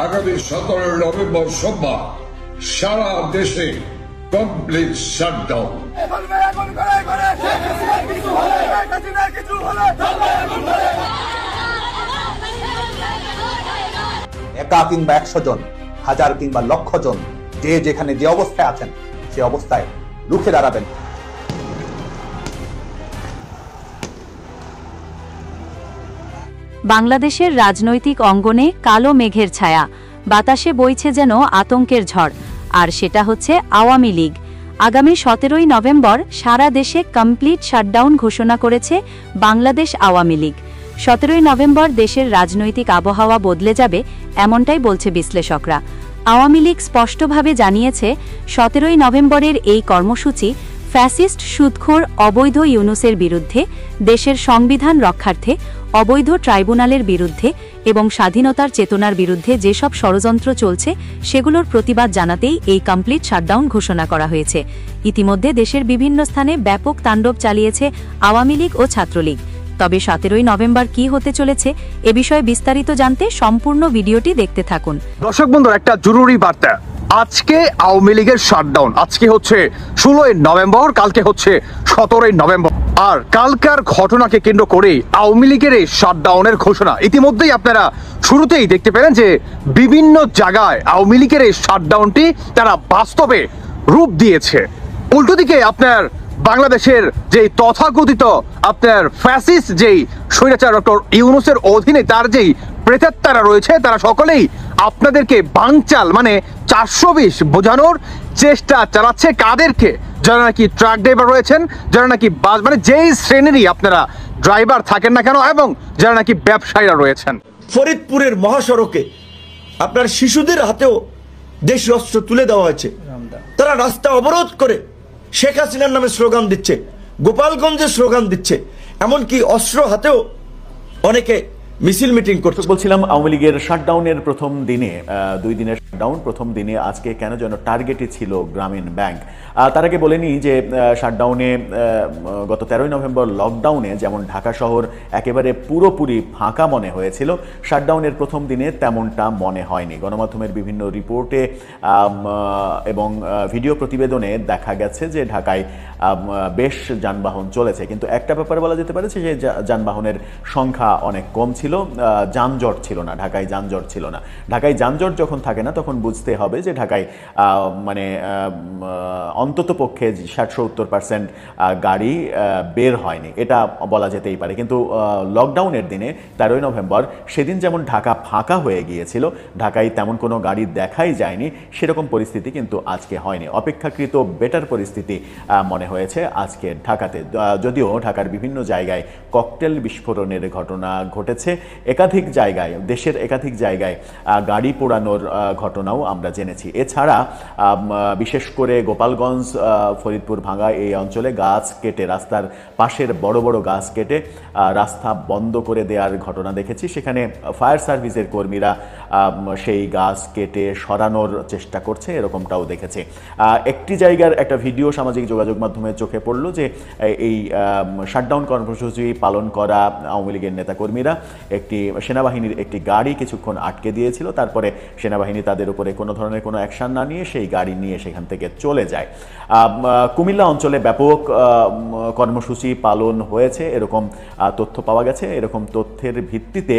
আগামী 17 নভেম্বর সোমবার সারা দেশে কমপ্লিট শাটডাউন। একা কিংবা 100 জন, 1000 কিংবা লক্ষ জন, যে যেখানে যে অবস্থায় আছেন সে অবস্থায় রুখে দাঁড়াবেন। বাংলাদেশের রাজনৈতিক অঙ্গনে কালো মেঘের ছায়া, বাতাসে বইছে যেন আতঙ্কের ঝড়, আর সেটা হচ্ছে আওয়ামী লীগ। আগামী 17 নভেম্বর সারা দেশে কমপ্লিট শাটডাউন ঘোষণা করেছে বাংলাদেশ আওয়ামী লীগ। 17 নভেম্বর দেশের রাজনৈতিক আবহাওয়া বদলে যাবে, এমনটাই বলছে বিশ্লেষকরা। আওয়ামী লীগ স্পষ্টভাবে জানিয়েছে 17 নভেম্বরের এই কর্মসূচি ফ্যাসিস্ট সুদখোর অবৈধ ইউনূসের বিরুদ্ধে, দেশের সংবিধান রক্ষার্থে, অবৈধ ট্রাইব্যুনালের বিরুদ্ধে এবং স্বাধীনতার চেতনার বিরুদ্ধে যেসব ষড়যন্ত্র চলছে সেগুলোর প্রতিবাদ জানাতেই এই কমপ্লিট শাটডাউন ঘোষণা করা হয়েছে। ইতিমধ্যে দেশের বিভিন্ন স্থানে ব্যাপক তাণ্ডব চালিয়েছে আওয়ামী লীগ ও ছাত্রলীগ। তবে 17 নভেম্বর কি হতে চলেছে এ বিষয়ে বিস্তারিত জানতে সম্পূর্ণ ভিডিওটি দেখতে থাকুন। দর্শক বন্ধুরা, একটা জরুরি বার্তা। আজকে আওয়ামী লীগের শাটডাউন। আজকে হচ্ছে 16 নভেম্বর, কালকে হচ্ছে 17 নভেম্বর। আর কালকার ঘটনাকে কেন্দ্র করে আওয়ামী লীগের এই শাটডাউনের ঘোষণা ইতিমধ্যেই আপনারা শুরুতেই দেখতে পেলেন যে বিভিন্ন জায়গায় আওয়ামী লীগের এই শাটডাউনটি তারা বাস্তবে রূপ দিয়েছে। উল্টো দিকে আপনার বাংলাদেশের যেই তথাকথিত আপনার ফ্যাসিস্ট যেই স্বৈরাচার ডক্টর ইউনূসের অধীনে তার যেই প্রেতাত্মারা রয়েছে, তারা সকলেই আপনাদেরকে বানচাল মানে 420 বোঝানোর চেষ্টা চালাচ্ছে। কাদেরকে? যারা নাকি ট্রাক ড্রাইভার রয়েছেন, যারা নাকি বাস মানে যেই শ্রেণীরই আপনারা ড্রাইভার থাকেন না কেন, এবং যারা নাকি ব্যবসায়ীরা রয়েছেন। ফরিদপুরের মহাসড়কে আপনার শিশুদের হাতেও দেশীয় অস্ত্র তুলে দেওয়া হয়েছে। তারা রাস্তা অবরোধ করে শেখ হাসিনার নামে স্লোগান দিচ্ছে, গোপালগঞ্জে স্লোগান দিচ্ছে, এমনকি অস্ত্র হাতেও অনেকে মিছিল মিটিং করছে। বলছিলাম আওয়ামী লীগের শাটডাউনের প্রথম দিনে, 2 দিনের শাটডাউন, প্রথম দিনে আজকে কেন যেন টার্গেটই ছিল গ্রামীণ ব্যাংক। তার আগে বলেনি যে শাটডাউনে গত 13 নভেম্বর লকডাউনে যেমন ঢাকা শহর একেবারে পুরোপুরি ফাঁকা মনে হয়েছিল, শাটডাউনের প্রথম দিনে তেমনটা মনে হয়নি। গণমাধ্যমের বিভিন্ন রিপোর্টে এবং ভিডিও প্রতিবেদনে দেখা গেছে যে ঢাকায় বেশ যানবাহন চলেছে, কিন্তু একটা ব্যাপার বলা যেতে পারে যে যানবাহনের সংখ্যা অনেক কম ছিল, যানজট ছিল না, ঢাকায় যানজট ছিল না। ঢাকায় যানজট যখন থাকে না তখন বুঝতে হবে যে ঢাকায় মানে অন্তত পক্ষে 60-70% গাড়ি বের হয়নি, এটা বলা যেতেই পারে। কিন্তু লকডাউনের দিনে 13 নভেম্বর সেদিন যেমন ঢাকা ফাঁকা হয়ে গিয়েছিল, ঢাকায় তেমন কোনো গাড়ি দেখাই যায়নি, সেরকম পরিস্থিতি কিন্তু আজকে হয়নি। অপেক্ষাকৃত বেটার পরিস্থিতি মনে হয়েছে আজকে ঢাকাতে। যদিও ঢাকার বিভিন্ন জায়গায় ককটেল বিস্ফোরণের ঘটনা ঘটেছে, একাধিক জায়গায়, দেশের একাধিক জায়গায় গাড়ি পোড়ানোর ঘটনাও আমরা জেনেছি। এছাড়া বিশেষ করে গোপালগঞ্জ, ফরিদপুর ভাঙ্গা এই অঞ্চলে গাছ কেটে, রাস্তার পাশের বড় বড় গাছ কেটে রাস্তা বন্ধ করে দেওয়ার ঘটনা দেখেছি। সেখানে ফায়ার সার্ভিসের কর্মীরা সেই গাছ কেটে সরানোর চেষ্টা করছে, এরকমটাও দেখেছি। একটি জায়গার একটা ভিডিও সামাজিক যোগাযোগ মাধ্যমে চোখে পড়লো যে এই শাটডাউন কর্মসূচি পালন করা আওয়ামী লীগের নেতাকর্মীরা একটি সেনাবাহিনীর একটি গাড়ি কিছুক্ষণ আটকে দিয়েছিল, তারপরে সেনাবাহিনী তাদের উপরে কোনো ধরনের কোনো অ্যাকশন না নিয়ে সেই গাড়ি নিয়ে সেখান থেকে চলে যায়। কুমিল্লা অঞ্চলে ব্যাপক কর্মসূচি পালন হয়েছে এরকম তথ্য পাওয়া গেছে। এরকম তথ্যের ভিত্তিতে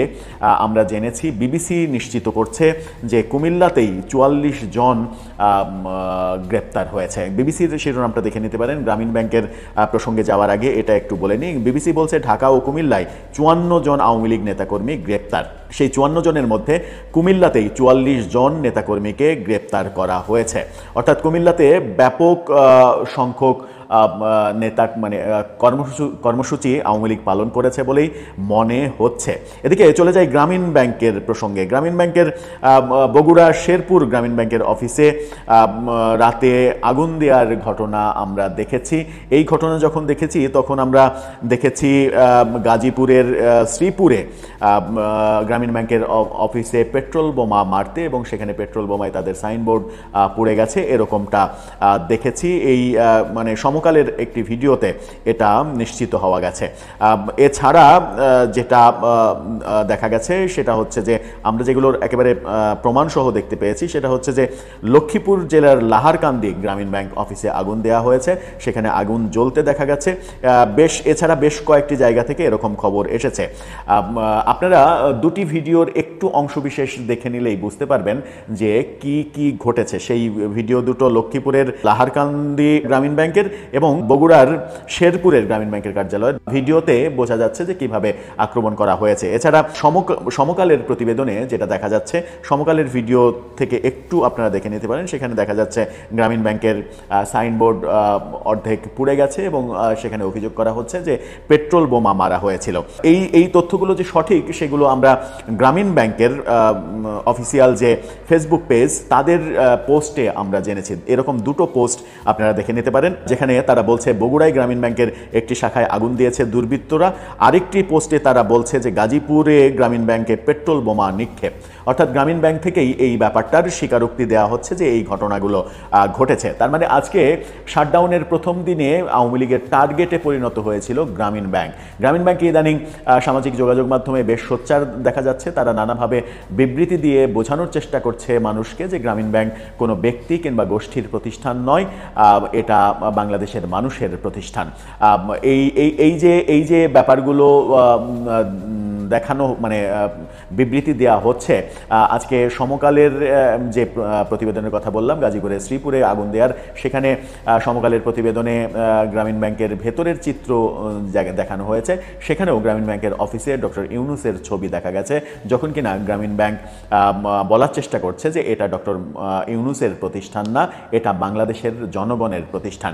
আমরা জেনেছি, বিবিসি নিশ্চিত করছে যে কুমিল্লাতেই 44 জন গ্রেপ্তার হয়েছে। বিবিসির শিরোনামটা দেখে নিতে পারেন। গ্রামীণ ব্যাংকের প্রসঙ্গে যাওয়ার আগে এটা একটু বলে নিই। বিবিসি বলছে ঢাকা ও কুমিল্লায় 54 জন আওয়ামী লীগ নেতাকর্মী গ্রেপ্তার। সেই 54 জনের মধ্যে কুমিল্লাতেই 44 জন নেতাকর্মীকে গ্রেপ্তার করা হয়েছে। অর্থাৎ কুমিল্লাতে ব্যাপক সংখ্যক নেতা মানে কর্মসূচি আওয়ামী লীগ পালন করেছে বলেই মনে হচ্ছে। এদিকে চলে যায় গ্রামীণ ব্যাংকের প্রসঙ্গে। গ্রামীণ ব্যাংকের বগুড়া শেরপুর গ্রামীণ ব্যাংকের অফিসে রাতে আগুন দেওয়ার ঘটনা আমরা দেখেছি। এই ঘটনা যখন দেখেছি তখন আমরা দেখেছি গাজীপুরের শ্রীপুরে গ্রামীণ ব্যাংকের অফিসে পেট্রোল বোমা মারতে এবং সেখানে পেট্রোল বোমায় তাদের সাইনবোর্ড পুড়ে গেছে, এরকমটা দেখেছি। এই মানে সমকালের একটি ভিডিওতে এটা নিশ্চিত হওয়া গেছে। এছাড়া যেটা দেখা গেছে সেটা হচ্ছে যে আমরা যেগুলোর একেবারে প্রমাণসহ দেখতে পেয়েছি সেটা হচ্ছে যে লক্ষ্মীপুর জেলার লাহারকান্দি গ্রামীণ ব্যাংক অফিসে আগুন দেওয়া হয়েছে, সেখানে আগুন জ্বলতে দেখা গেছে। এছাড়া বেশ কয়েকটি জায়গা থেকে এরকম খবর এসেছে। আপনারা দুটি ভিডিওর একটু অংশবিশেষ দেখে নিলেই বুঝতে পারবেন যে কি কি ঘটেছে। সেই ভিডিও দুটো লক্ষ্মীপুরের লাহারকান্দি গ্রামীণ ব্যাংকের এবং বগুড়ার শেরপুরের গ্রামীণ ব্যাংকের কার্যালয়ের ভিডিওতে বোঝা যাচ্ছে যে কিভাবে আক্রমণ করা হয়েছে। এছাড়া সমকালের প্রতিবেদনে যেটা দেখা যাচ্ছে, সমকালের ভিডিও থেকে একটু আপনারা দেখে নিতে পারেন, সেখানে দেখা যাচ্ছে গ্রামীণ ব্যাংকের সাইনবোর্ড অর্ধেক পুড়ে গেছে এবং সেখানে অভিযোগ করা হচ্ছে যে পেট্রোল বোমা মারা হয়েছিল। এই তথ্যগুলো যে সঠিক সেগুলো আমরা গ্রামীণ ব্যাংকের অফিসিয়াল যে ফেসবুক পেজ তাদের পোস্টে আমরা জেনেছি। এরকম দুটো পোস্ট আপনারা দেখে নিতে পারেন, যেখানে তারা বলছে বগুড়ায় গ্রামীণ ব্যাংকের একটি শাখায় আগুন দিয়েছে দুর্বৃত্তরা। আরেকটি পোস্টে তারা বলছে যে গাজীপুরে গ্রামীণ ব্যাংকে পেট্রোল বোমা নিক্ষেপ। অর্থাৎ গ্রামীণ ব্যাংক থেকেই এই ব্যাপারটার স্বীকারোক্তি দেওয়া হচ্ছে যে এই ঘটনাগুলো ঘটেছে। তার মানে আজকে শাটডাউনের প্রথম দিনে আওয়ামী লীগের টার্গেটে পরিণত হয়েছিল গ্রামীণ ব্যাংক। গ্রামীণ ব্যাংকে ইদানিং সামাজিক যোগাযোগ মাধ্যমে বেশ সোচ্চার দেখা যাচ্ছে। তারা নানাভাবে বিবৃতি দিয়ে বোঝানোর চেষ্টা করছে মানুষকে যে গ্রামীণ ব্যাংক কোনো ব্যক্তি কিংবা গোষ্ঠীর প্রতিষ্ঠান নয়, এটা বাংলাদেশের মানুষের প্রতিষ্ঠান। এই যে ব্যাপারগুলো দেখানো মানে বিবৃতি দেওয়া হচ্ছে। আজকে সমকালের যে প্রতিবেদনের কথা বললাম, গাজীপুরের শ্রীপুরে আগুন দেওয়ার, সেখানে সমকালের প্রতিবেদনে গ্রামীণ ব্যাংকের ভেতরের চিত্র দেখানো হয়েছে। সেখানেও গ্রামীণ ব্যাংকের অফিসে ডক্টর ইউনূসের ছবি দেখা গেছে, যখন কিনা গ্রামীণ ব্যাংক বলার চেষ্টা করছে যে এটা ডক্টর ইউনূসের প্রতিষ্ঠান না, এটা বাংলাদেশের জনগণের প্রতিষ্ঠান।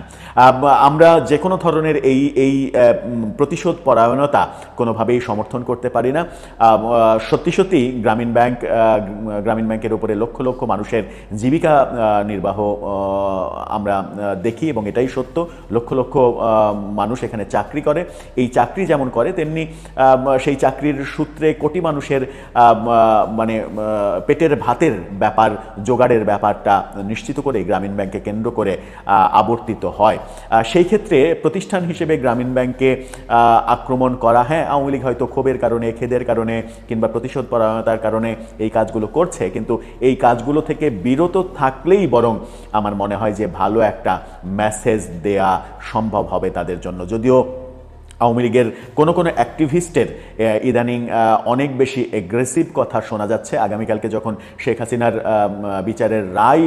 আমরা যে কোনো ধরনের এই প্রতিশোধ পরায়ণতা কোনোভাবেই সমর্থন করতে পারি না। সত্যি গ্রামীণ ব্যাংকের উপরে লক্ষ লক্ষ মানুষের জীবিকা নির্বাহ আমরা দেখি এবং এটাই সত্য। লক্ষ লক্ষ মানুষ এখানে চাকরি করে। এই চাকরি যেমন করে তেমনি সেই চাকরির সূত্রে কোটি মানুষের মানে পেটের ভাতের ব্যাপার, জোগাড়ের ব্যাপারটা নিশ্চিত করে গ্রামীণ ব্যাংককে কেন্দ্র করে আবর্তিত হয়। সেই ক্ষেত্রে প্রতিষ্ঠান হিসেবে গ্রামীণ ব্যাংকে আক্রমণ করা, হ্যাঁ আওয়ামী লীগ হয়তো ক্ষোভের কারণে, খেদের কারণে কিংবা প্রতিশোধ পরায়ণতার কারণে এই কাজগুলো করছে, কিন্তু এই কাজগুলো থেকে বিরত থাকলেই বরং আমার মনে হয় যে ভালো একটা মেসেজ দেয়া সম্ভব হবে তাদের জন্য। যদিও আওয়ামী লীগের কোনো অ্যাক্টিভিস্টের ইদানিং অনেক বেশি এগ্রেসিভ কথা শোনা যাচ্ছে। আগামীকালকে যখন শেখ হাসিনার বিচারের রায়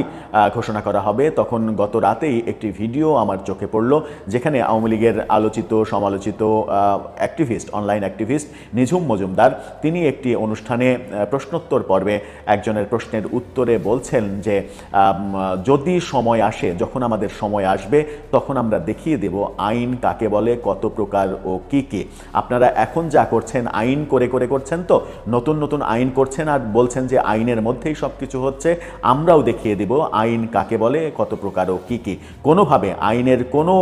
ঘোষণা করা হবে, তখন গত রাতেই একটি ভিডিও আমার চোখে পড়ল, যেখানে আওয়ামী লীগের আলোচিত সমালোচিত অ্যাক্টিভিস্ট, অনলাইন অ্যাক্টিভিস্ট নিঝুম মজুমদার, তিনি একটি অনুষ্ঠানে প্রশ্নোত্তর পর্বে একজনের প্রশ্নের উত্তরে বলছেন যে যদি সময় আসে, যখন আমাদের সময় আসবে, তখন আমরা দেখিয়ে দেব আইন কাকে বলে, কত প্রকার ও কি কি। আপনারা এখন যা করছেন আইন করে করছেন, তো নতুন আইন করছেন আর বলছেন যে আইনের মধ্যেই সবকিছু হচ্ছে। আমরাও দেখিয়ে দিব আইন কাকে বলে, কত প্রকার ও কি কি। কোনোভাবে আইনের কোনো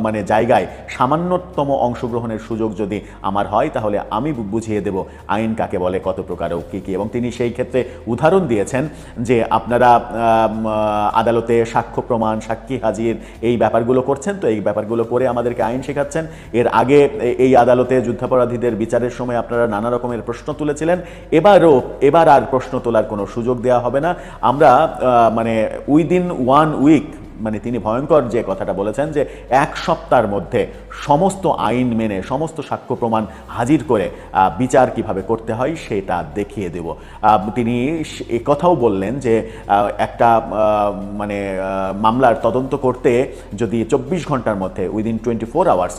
মানে জায়গায় সামান্যতম অংশগ্রহণের সুযোগ যদি আমার হয়, তাহলে আমি বুঝিয়ে দেব আইন কাকে বলে, কত প্রকার ও কি কি। এবং তিনি সেই ক্ষেত্রে উদাহরণ দিয়েছেন যে আপনারা আদালতে সাক্ষ্য প্রমাণ, সাক্ষী হাজির, এই ব্যাপারগুলো করছেন, তো এই ব্যাপারগুলো করে আমাদেরকে আইন শেখাচ্ছেন। এর আগে এই আদালতে যুদ্ধাপরাধীদের বিচারের সময় আপনারা নানা রকমের প্রশ্ন তুলেছিলেন, এবার আর প্রশ্ন তোলার কোনো সুযোগ দেওয়া হবে না। আমরা মানে উইদিন 1 উইক, মানে তিনি ভয়ঙ্কর যে কথাটা বলেছেন যে এক সপ্তাহের মধ্যে সমস্ত আইন মেনে সমস্ত সাক্ষ্য প্রমাণ হাজির করে বিচার কিভাবে করতে হয় সেটা দেখিয়ে দেব। তিনি কথাও বললেন যে একটা মানে মামলার তদন্ত করতে যদি 24 ঘন্টার মধ্যে উইদিন 24 আওয়ার্স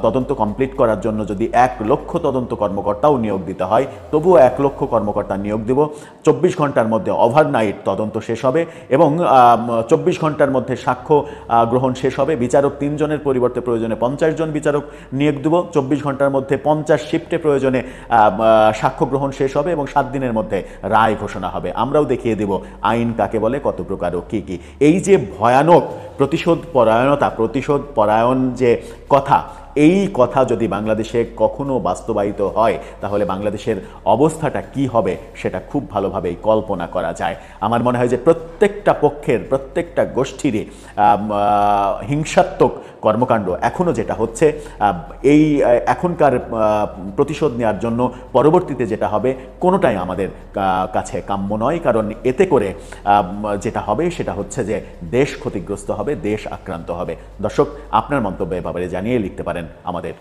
তদন্ত কমপ্লিট করার জন্য যদি 1 লক্ষ তদন্ত কর্মকর্তাও নিয়োগ দিতে হয়, তবুও 1 লক্ষ কর্মকর্তা নিয়োগ দেব। 24 ঘন্টার মধ্যে ওভারনাইট তদন্ত শেষ হবে এবং 24 ঘন্টার মধ্যে সাক্ষ্য গ্রহণ শেষ হবে। বিচারক 3 জনের পরিবর্তে প্রয়োজনে 50 জন বিচারক নিয়োগ দেব। 24 ঘন্টার মধ্যে 50 শিফটে প্রয়োজনে সাক্ষ্য গ্রহণ শেষ হবে এবং 7 দিনের মধ্যে রায় ঘোষণা হবে। আমরাও দেখিয়ে দেব আইন কাকে বলে, কত প্রকার ও কি কি। এই যে ভয়ানক প্রতিশোধ পরায়ণ যে কথা, এই কথা যদি বাংলাদেশে কখনো বাস্তবায়িত হয় তাহলে বাংলাদেশের অবস্থাটা কি হবে সেটা খুব ভালোভাবেই কল্পনা করা যায়। আমার মনে হয় যে প্রত্যেকটা পক্ষের, প্রত্যেকটা গোষ্ঠীরই হিংসাত্মক কর্মকাণ্ড এখনও যেটা হচ্ছে, এই এখনকার প্রতিশোধ নেওয়ার জন্য পরবর্তীতে যেটা হবে কোনোটাই আমাদের কাছে কাম্য নয়। কারণ এতে করে যেটা হবে সেটা হচ্ছে যে দেশ ক্ষতিগ্রস্ত হবে, দেশ আক্রান্ত হবে। দর্শক, আপনার মন্তব্য এ ব্যাপারে জানিয়ে লিখতে পারেন আমাদের